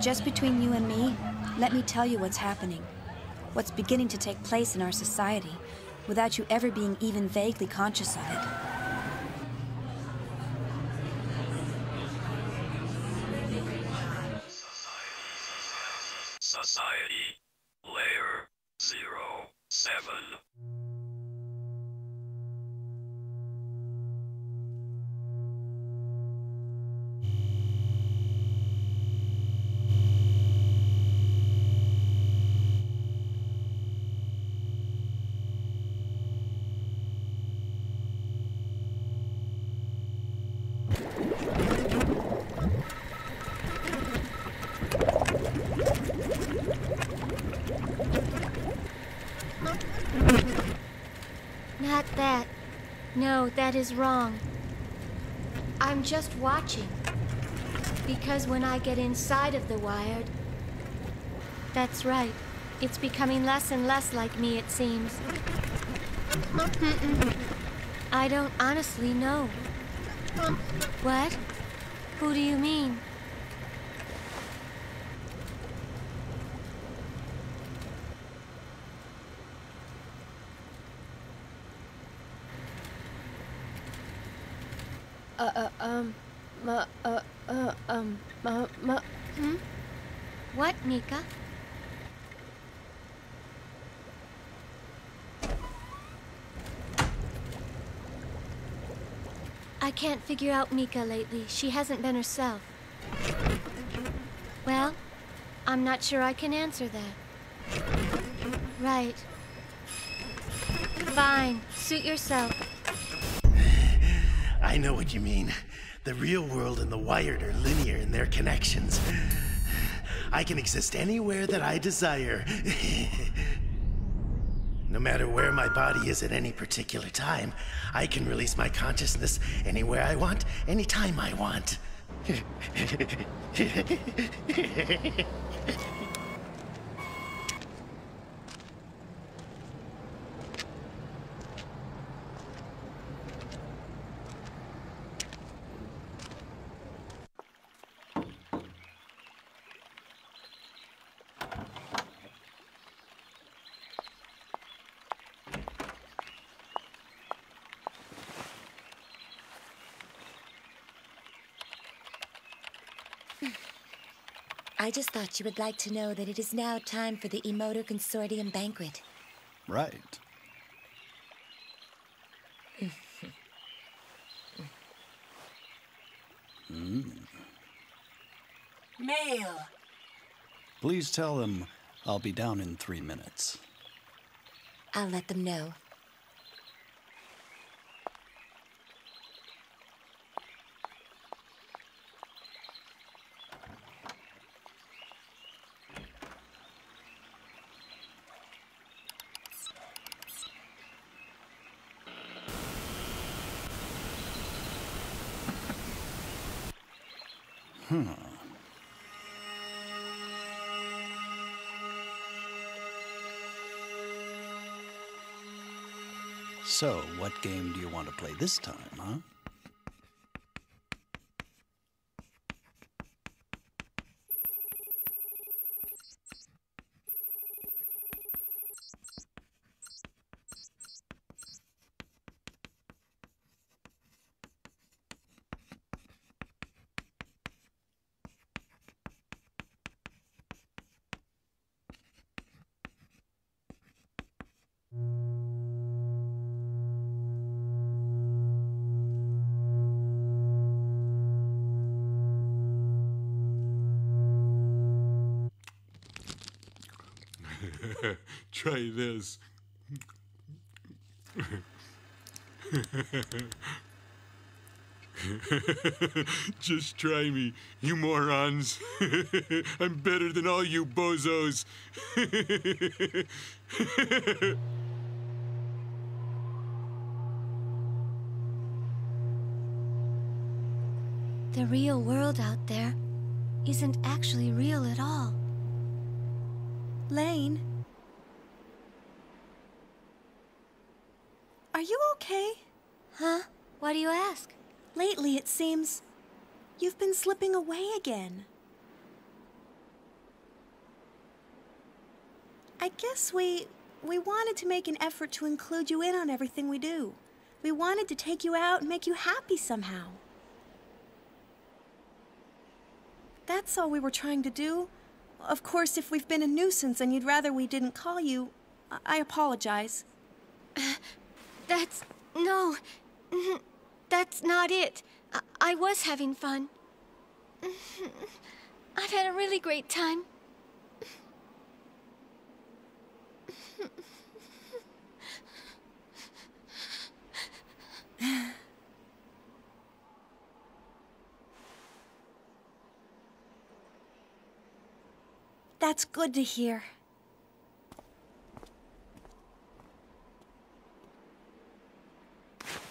Just between you and me, let me tell you what's happening. What's beginning to take place in our society, without you ever being even vaguely conscious of it. Society. Layer 07. Not that. No, that is wrong. I'm just watching. Because when I get inside of the Wired... That's right. It's becoming less and less like me, it seems. I don't honestly know. What? Who do you mean? What, Mika? I can't figure out Mika lately. She hasn't been herself. Well, I'm not sure I can answer that. Right. Fine. Suit yourself. I know what you mean. The real world and the Wired are linear in their connections. I can exist anywhere that I desire. No matter where my body is at any particular time, I can release my consciousness anywhere I want, anytime I want. I just thought you would like to know that it is now time for the Emoter Consortium banquet. Right. Mail! Please tell them I'll be down in 3 minutes. I'll let them know. So, what game do you want to play this time, huh? Try this. Just try me, you morons. I'm better than all you bozos. The real world out there isn't actually real at all. Lain? Are you okay? Huh? Why do you ask? Lately, it seems you've been slipping away again. I guess we wanted to make an effort to include you in on everything we do. We wanted to take you out and make you happy somehow. That's all we were trying to do. Of course, if we've been a nuisance and you'd rather we didn't call you, I apologize. No, that's not it. I was having fun. I've had a really great time. That's good to hear.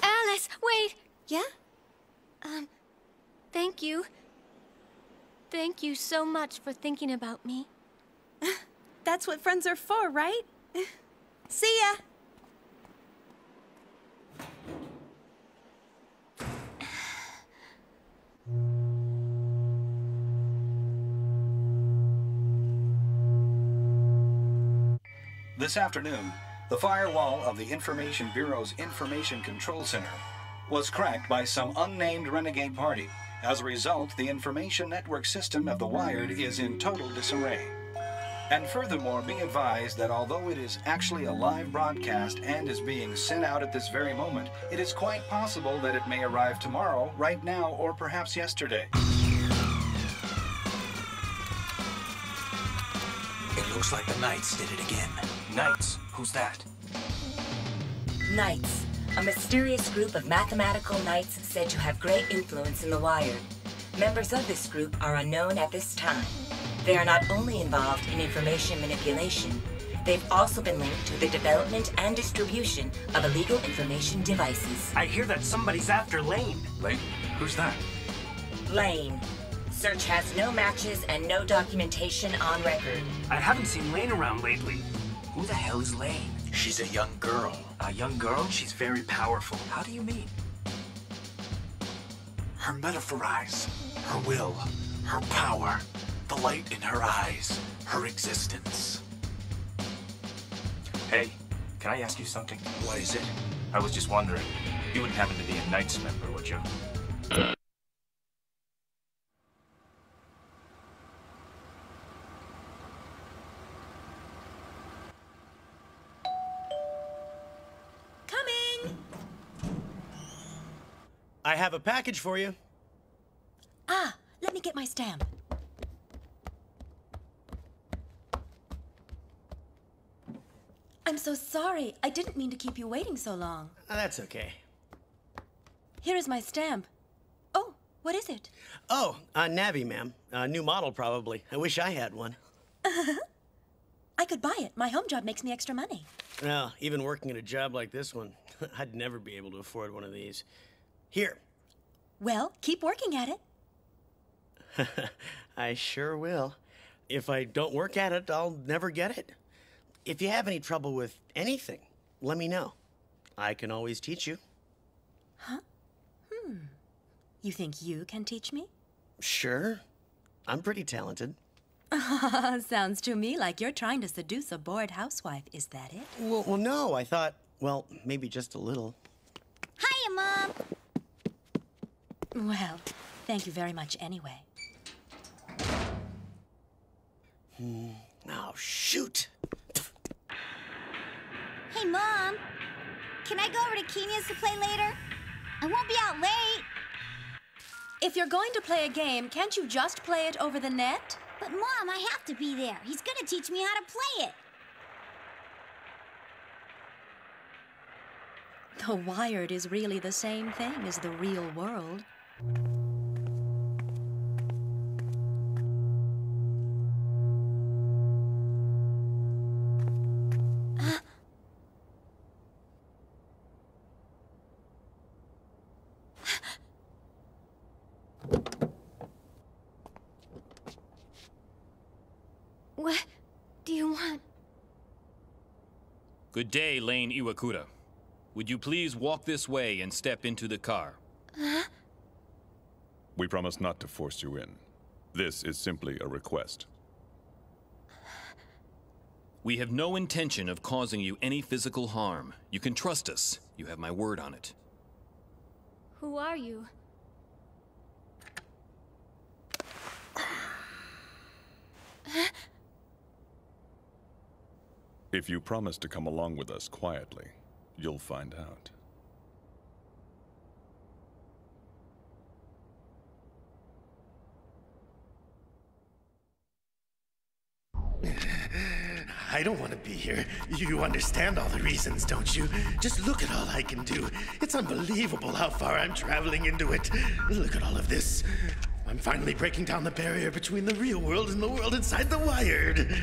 Alice, wait! Yeah? Thank you. Thank you so much for thinking about me. That's what friends are for, right? See ya! This afternoon, the firewall of the Information Bureau's Information Control Center was cracked by some unnamed renegade party. As a result, the information network system of the Wired is in total disarray. And furthermore, be advised that although it is actually a live broadcast and is being sent out at this very moment, it is quite possible that it may arrive tomorrow, right now, or perhaps yesterday. It looks like the Knights did it again. Knights? Who's that? Knights, a mysterious group of mathematical knights said to have great influence in the Wired. Members of this group are unknown at this time. They are not only involved in information manipulation, they've also been linked to the development and distribution of illegal information devices. I hear that somebody's after Lain. Lain? Who's that? Lain. Search has no matches and no documentation on record. I haven't seen Lain around lately. Who the hell is Lain? She's a young girl. A young girl? She's very powerful. How do you mean? Her metaphorize, her will, her power, the light in her eyes, her existence. Hey, can I ask you something? What is it? I was just wondering. You wouldn't happen to be a Knights member, would you? I have a package for you. Ah, let me get my stamp. I'm so sorry. I didn't mean to keep you waiting so long. That's okay. Here is my stamp. Oh, what is it? Oh, Navi, ma'am. A new model, probably. I wish I had one. I could buy it. My home job makes me extra money. Well, even working at a job like this one, I'd never be able to afford one of these. Here. Well, keep working at it. I sure will. If I don't work at it, I'll never get it. If you have any trouble with anything, let me know. I can always teach you. Huh? You think you can teach me? Sure. I'm pretty talented. Sounds to me like you're trying to seduce a bored housewife. Is that it? Well, no. I thought, well, maybe just a little. Hiya, Mom. Well, thank you very much anyway. Oh, shoot. Hey, Mom. Can I go over to Kenya's to play later? I won't be out late. If you're going to play a game, can't you just play it over the net? But, Mom, I have to be there. He's gonna teach me how to play it. The Wired is really the same thing as the real world. What do you want? Good day, Lain Iwakura. Would you please walk this way and step into the car? Huh? We promise not to force you in. This is simply a request. We have no intention of causing you any physical harm. You can trust us. You have my word on it. Who are you? If you promise to come along with us quietly, you'll find out. I don't want to be here. You understand all the reasons, don't you? Just look at all I can do. It's unbelievable how far I'm traveling into it. Look at all of this. I'm finally breaking down the barrier between the real world and the world inside the Wired.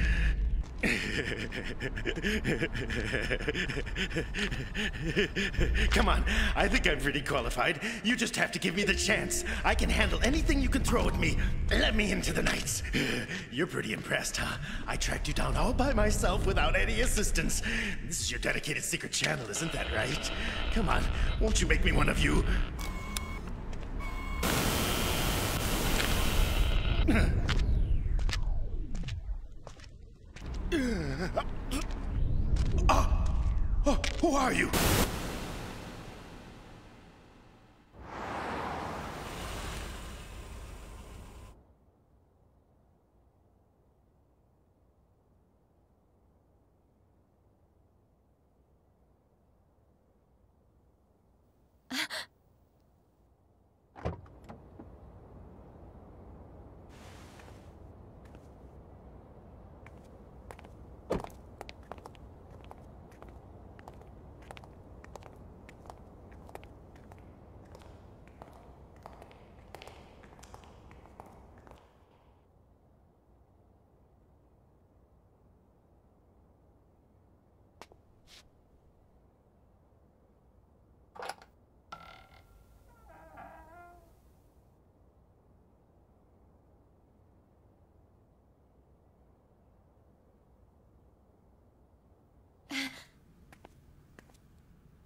Come on, I think I'm pretty qualified. You just have to give me the chance. I can handle anything you can throw at me. Let me into the Knights. You're pretty impressed, huh? I tracked you down all by myself without any assistance. This is your dedicated secret channel, isn't that right? Come on, won't you make me one of you? Who are you?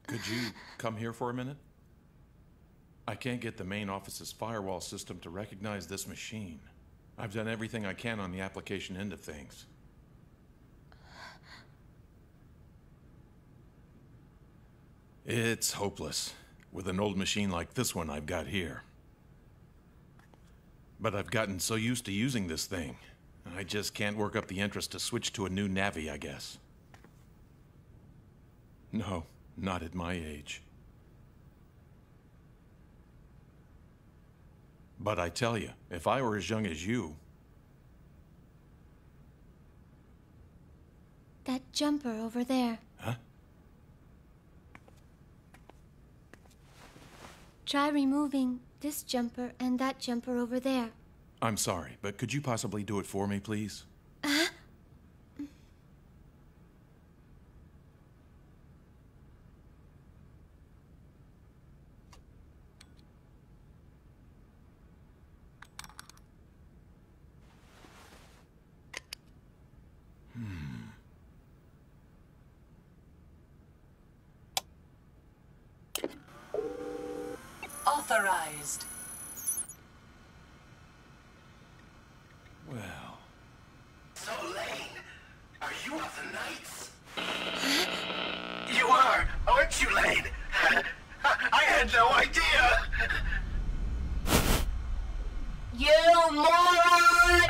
Could you come here for a minute? I can't get the main office's firewall system to recognize this machine. I've done everything I can on the application end of things. It's hopeless, with an old machine like this one I've got here. But I've gotten so used to using this thing, I just can't work up the interest to switch to a new Navi, I guess. No. Not at my age. But I tell you, if I were as young as you... That jumper over there. Huh? Try removing this jumper and that jumper over there. I'm sorry, but could you possibly do it for me, please? Authorized. Well... So, Lain, are you of the Knights? You are, aren't you, Lain? I had no idea! You moron!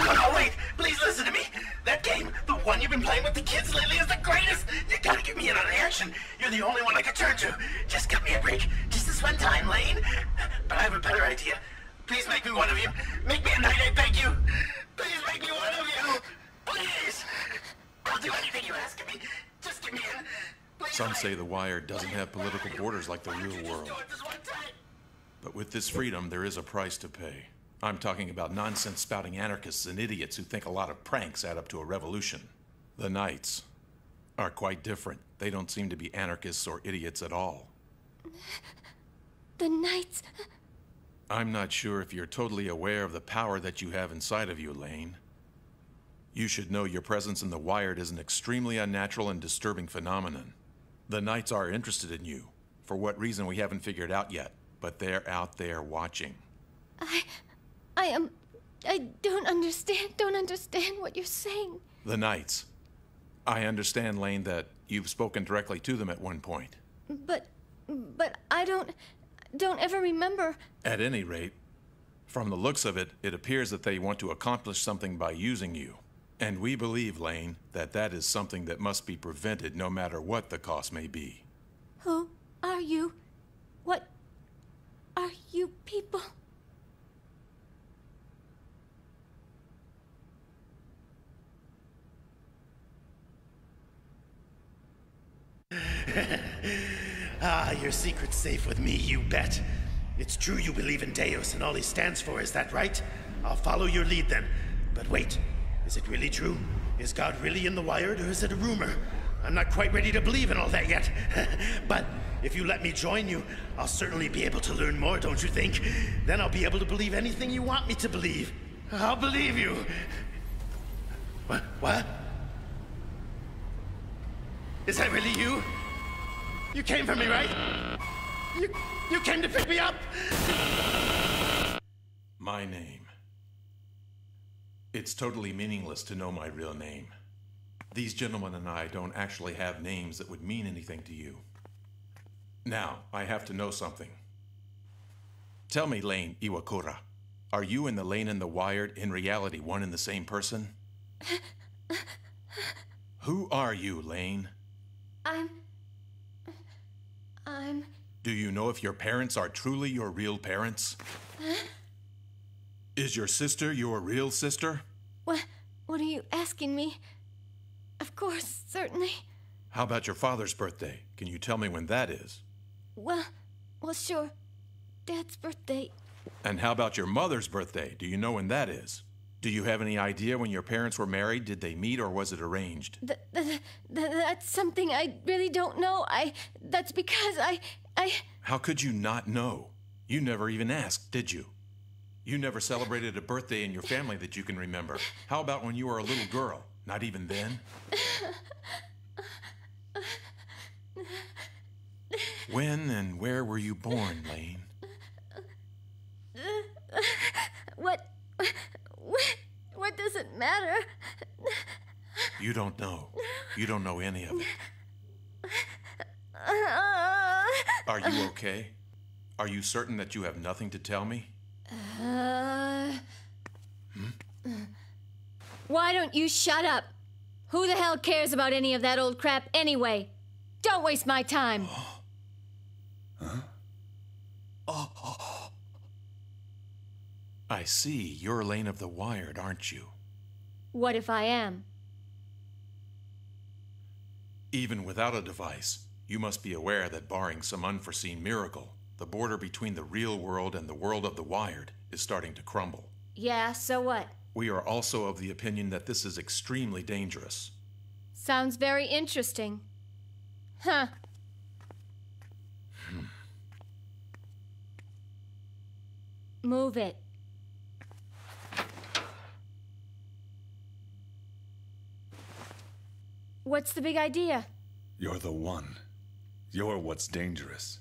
Oh, wait, please listen to me. That game, the one you've been playing with the kids lately, is the greatest. You gotta get me in on the action. You're the only one I can turn to. Just cut me a break. Just this one time, Lain. But I have a better idea. Please make me one of you. Make me a knight, I beg you. Please make me one of you. Please. I'll do anything you ask of me. Just get me in. Please, Some say the Wired doesn't have political borders like the real world. But with this freedom, there is a price to pay. I'm talking about nonsense-spouting anarchists and idiots who think a lot of pranks add up to a revolution. The Knights are quite different. They don't seem to be anarchists or idiots at all. The Knights... I'm not sure if you're totally aware of the power that you have inside of you, Lain. You should know your presence in the Wired is an extremely unnatural and disturbing phenomenon. The Knights are interested in you. For what reason we haven't figured out yet, but they're out there watching. I don't understand what you're saying. The Knights. I understand, Lain, that you've spoken directly to them at one point. But I don't ever remember. At any rate, from the looks of it, it appears that they want to accomplish something by using you. And we believe, Lain, that that is something that must be prevented no matter what the cost may be. Who are you? What are you people? Your secret's safe with me, you bet. It's true you believe in Deus and all he stands for, is that right? I'll follow your lead then. But wait, is it really true? Is God really in the Wired, or is it a rumor? I'm not quite ready to believe in all that yet. But if you let me join you, I'll certainly be able to learn more, don't you think? Then I'll be able to believe anything you want me to believe. I'll believe you. What? Is that really you? You came for me, right? You came to pick me up? My name. It's totally meaningless to know my real name. These gentlemen and I don't actually have names that would mean anything to you. Now, I have to know something. Tell me, Lain Iwakura, are you and the Lain and the Wired in reality one and the same person? Who are you, Lain? I'm... Do you know if your parents are truly your real parents? Is your sister your real sister? What are you asking me? Of course, certainly. How about your father's birthday? Can you tell me when that is? Well, sure. Dad's birthday. And how about your mother's birthday? Do you know when that is? Do you have any idea when your parents were married? Did they meet or was it arranged? That's something I really don't know. That's because I... How could you not know? You never even asked, did you? You never celebrated a birthday in your family that you can remember. How about when you were a little girl? Not even then? When and where were you born, Lain? What does it matter? You don't know. You don't know any of it. Are you okay? Are you certain that you have nothing to tell me? Why don't you shut up? Who the hell cares about any of that old crap anyway? Don't waste my time. I see. You're Lain of the Wired, aren't you? What if I am? Even without a device, you must be aware that barring some unforeseen miracle, the border between the real world and the world of the Wired is starting to crumble. Yeah, so what? We are also of the opinion that this is extremely dangerous. Sounds very interesting. Huh. Move it. What's the big idea? You're the one. You're what's dangerous.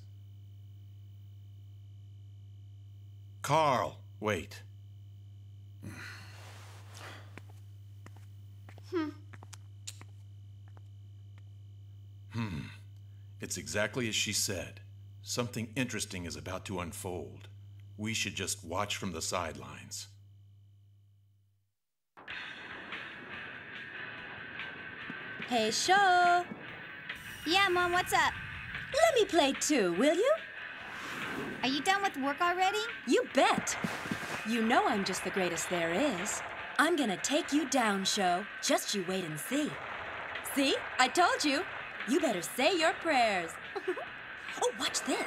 Carl, wait. It's exactly as she said. Something interesting is about to unfold. We should just watch from the sidelines. Hey, Show. Yeah, Mom, what's up? Let me play too, will you? Are you done with work already? You bet. You know I'm just the greatest there is. I'm gonna take you down, Show. Just you wait and see. See? I told you. You better say your prayers. Oh, watch this.